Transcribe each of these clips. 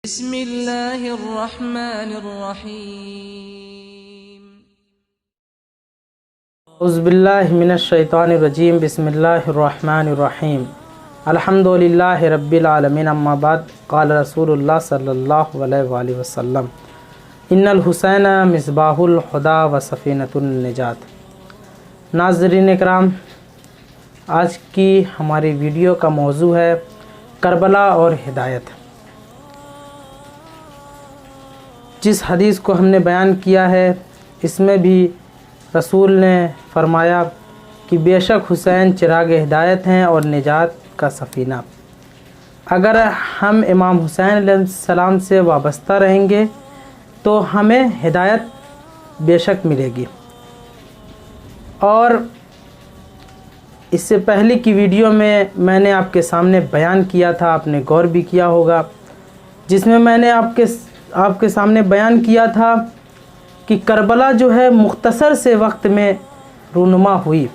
بسم اللہ الرحمن الرحیم اعوذ باللہ من الشیطان الرجیم بسم اللہ الرحمن الرحیم الحمدللہ رب العالمین اما بعد قال رسول اللہ صلی اللہ علیہ وآلہ وسلم ان الحسین مصباح الہدی و سفینۃ النجات۔ ناظرین اکرام، آج کی ہماری ویڈیو کا موضوع ہے کربلا اور ہدایت۔ جس حدیث کو ہم نے بیان کیا ہے اس میں بھی رسول نے فرمایا کہ بے شک حسین چراغ ہدایت ہیں اور نجات کا سفینہ۔ اگر ہم امام حسین علیہ السلام سے وابستہ رہیں گے تو ہمیں ہدایت بے شک ملے گی۔ اور اس سے پہلے کی ویڈیو میں نے آپ کے سامنے بیان کیا تھا، آپ نے غور بھی کیا ہوگا، جس میں میں نے آپ کے سامنے بیان کیا تھا کہ کربلا جو ہے مختصر سے وقت میں رونما ہوئی۔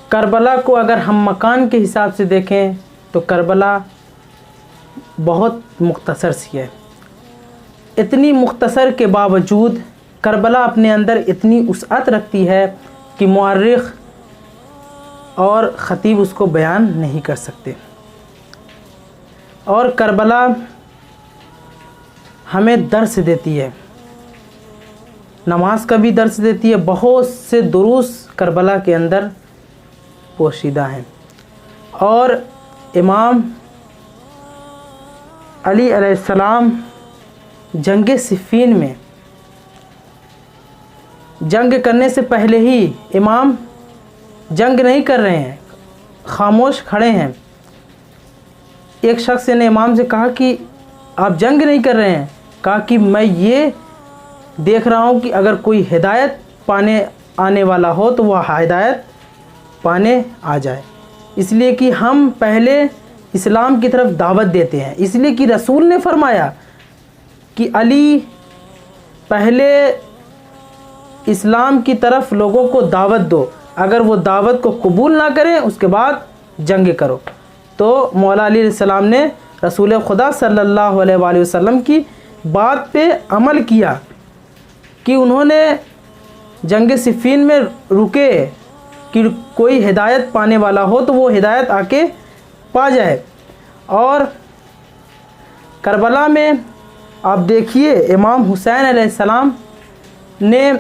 کربلا کو اگر ہم مکان کے حساب سے دیکھیں تو کربلا بہت مختصر سی ہے۔ اتنی مختصر کے باوجود کربلا اپنے اندر اتنی وسعت رکھتی ہے کہ مورخ اور خطیب اس کو بیان نہیں کر سکتے۔ اور کربلا ہمیں درس دیتی ہے، نماز کا بھی درس دیتی ہے، بہت سے دروس کربلا کے اندر پوشیدہ ہیں۔ اور امام علی علیہ السلام جنگ صفین میں جنگ کرنے سے پہلے ہی امام جنگ نہیں کر رہے ہیں، خاموش کھڑے ہیں۔ ایک شخص نے امام سے کہا کہ آپ جنگ نہیں کر رہے ہیں؟ کہا کہ میں یہ دیکھ رہا ہوں کہ اگر کوئی ہدایت پانے آنے والا ہو تو وہ ہدایت پانے آ جائے، اس لیے کہ ہم پہلے اسلام کی طرف دعوت دیتے ہیں۔ اس لیے کہ رسول نے فرمایا کہ علی پہلے اسلام کی طرف لوگوں کو دعوت دو، اگر وہ دعوت کو قبول نہ کریں اس کے بعد جنگ کرو۔ تو مولا علی علیہ السلام نے رسول خدا صلی اللہ علیہ وآلہ وسلم کی بات پہ عمل کیا کہ انہوں نے جنگ صفین میں رکے کہ کوئی ہدایت پانے والا ہو تو وہ ہدایت آ کے پا جائے۔ اور کربلا میں آپ دیکھیے امام حسین علیہ السلام نے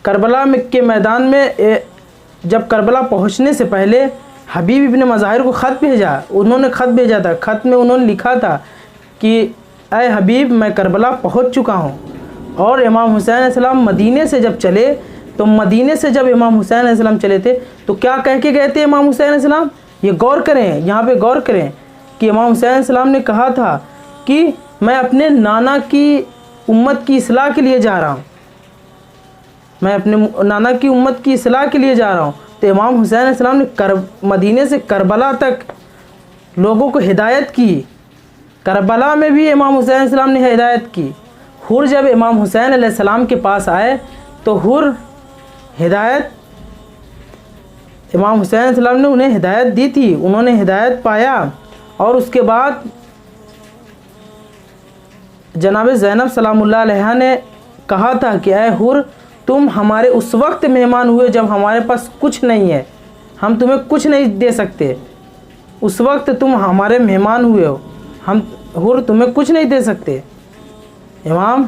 کربلا کے میدان میں جب کربلا پہنچنے سے پہلے حبیب ابن مظاہر کو خط بھیجا، انہوں نے خط بھیجا تھا۔ خط میں انہوں نے لکھا تھا کہ اے حبیب میں کربلا پہنچ چکا ہوں۔ اور امام حسین علیہ السلام مدینے سے جب چلے تو مدینے سے جب امام حسین علیہ السلام چلے تھے تو کیا کہہ کے گئے تھے امام حسین علیہ السلام؟ یہ غور کریں، یہاں پہ غور کریں کہ امام حسین علیہ السلام نے کہا تھا کہ میں اپنے نانا کی امت کی اصلاح کے لیے جا رہا ہوں، میں اپنے نانا کی امت کی اصلاح کے لیے جا رہا ہوں۔ تو امام حسین علیہ السلام نے مدینے سے کربلا تک لوگوں کو ہدایت کی۔ کربلا میں بھی امام حسین علیہ السلام نے ہدایت کی۔ حر جب امام حسین علیہ السلام کے پاس آئے تو حر ہدایت امام حسین علیہ السلام نے انہیں ہدایت دی تھی، انہوں نے ہدایت پایا۔ اور اس کے بعد جناب زینب سلام اللہ علیہ نے کہا تھا کہ اے حر تم ہمارے اس وقت مہمان ہوئے جب ہمارے پاس کچھ نہیں ہے، ہم تمہیں کچھ نہیں دے سکتے، اس وقت تم ہمارے مہمان ہوئے ہو، ہم حر تمہیں کچھ نہیں دے سکتے امام،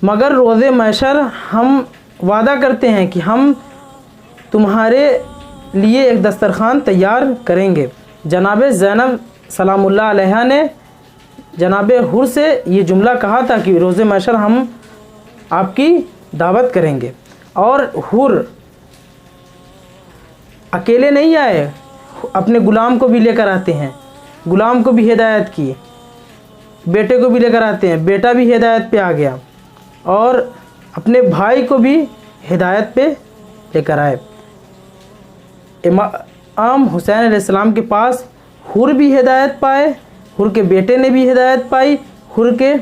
مگر روز محشر ہم وعدہ کرتے ہیں کہ ہم تمہارے لیے ایک دسترخوان تیار کریں گے۔ جناب زینب سلام اللہ علیہ نے جناب حر سے یہ جملہ کہا تھا کہ روز محشر ہم آپ کی دعوت کریں گے۔ اور حر اکیلے نہیں آئے، اپنے غلام کو بھی لے کر آتے ہیں، غلام کو بھی ہدایت کی، بیٹے کو بھی لے کر آتے ہیں، بیٹا بھی ہدایت پہ آ گیا، اور اپنے بھائی کو بھی ہدایت پہ لے کر آئے۔ امام حسین علیہ السلام کے پاس حر بھی ہدایت پائے، حر کے بیٹے نے بھی ہدایت پائی، حر کے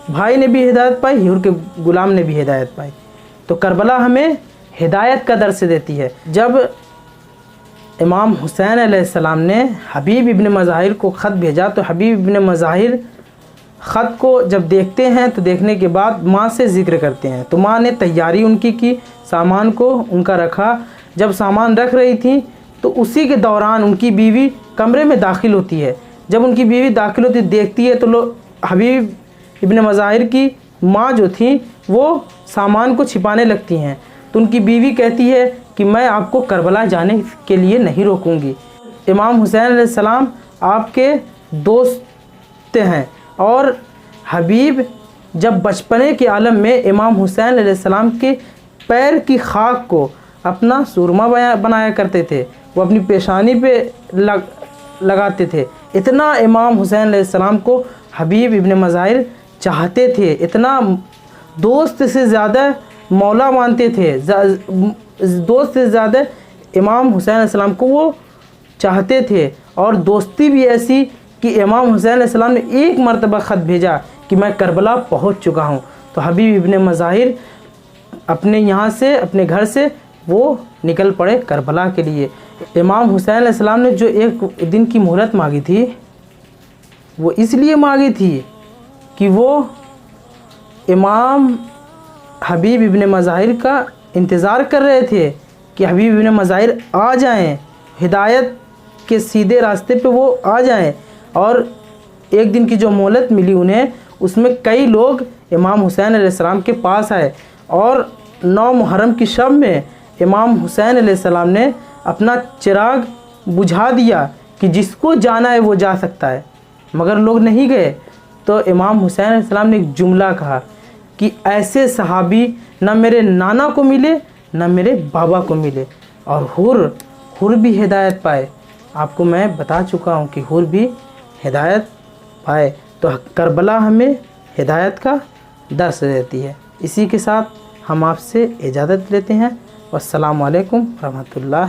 بھائی نے بھی ہدایت پائی، حر کے غلام نے بھی ہدایت پائی۔ تو کربلا ہمیں ہدایت کا درس دیتی ہے۔ جب امام حسین علیہ السلام نے حبیب ابن مظاہر کو خط بھیجا تو حبیب ابن مظاہر خط کو جب دیکھتے ہیں تو دیکھنے کے بعد ماں سے ذکر کرتے ہیں، تو ماں نے تیاری ان کی سامان کو ان کا رکھا۔ جب سامان رکھ رہی تھی تو اسی کے دوران ان کی بیوی کمرے میں داخل ہوتی ہے۔ جب ان کی بیوی داخل ہوتی دیکھتی ہے تو حبیب ابن مظاہر کی ماں جو تھیں وہ سامان کو چھپانے لگتی ہیں، تو ان کی بیوی کہتی ہے کہ میں آپ کو کربلا جانے کے لیے نہیں روکوں گی۔ امام حسین علیہ السلام آپ کے دوست ہیں، اور حبیب جب بچپنے کے عالم میں امام حسین علیہ السلام کے پیر کی خاک کو اپنا سورما بنایا کرتے تھے، وہ اپنی پیشانی پہ لگاتے تھے۔ اتنا امام حسین علیہ السلام کو حبیب ابن مظاہر چاہتے تھے، اتنا دوست سے زیادہ مولا مانتے تھے، دوست سے زیادہ امام حسین علیہ السلام کو وہ چاہتے تھے۔ اور دوستی بھی ایسی کہ امام حسین علیہ السلام نے ایک مرتبہ خط بھیجا کہ میں کربلا پہنچ چکا ہوں، تو حبیب ابن مظاہر اپنے یہاں سے اپنے گھر سے وہ نکل پڑے کربلا کے لیے۔ امام حسین علیہ السلام نے جو ایک دن کی مہلت مانگی تھی وہ اس لیے مانگی تھی کہ وہ امام حبیب ابن مظاہر کا انتظار کر رہے تھے کہ حبیب ابن مظاہر آ جائیں، ہدایت کے سیدھے راستے پہ وہ آ جائیں۔ اور ایک دن کی جو مہلت ملی انہیں، اس میں کئی لوگ امام حسین علیہ السلام کے پاس آئے، اور 9 محرم کی شب میں امام حسین علیہ السلام نے اپنا چراغ بجھا دیا کہ جس کو جانا ہے وہ جا سکتا ہے، مگر لوگ نہیں گئے۔ تو امام حسین علیہ السلام نے ایک جملہ کہا کہ ایسے صحابی نہ میرے نانا کو ملے نہ میرے بابا کو ملے، اور حر بھی ہدایت پائے۔ آپ کو میں بتا چکا ہوں کہ حر بھی ہدایت پائے، تو کربلا ہمیں ہدایت کا درس دیتی ہے۔ اسی کے ساتھ ہم آپ سے اجازت لیتے ہیں، والسلام علیکم ورحمۃ اللہ۔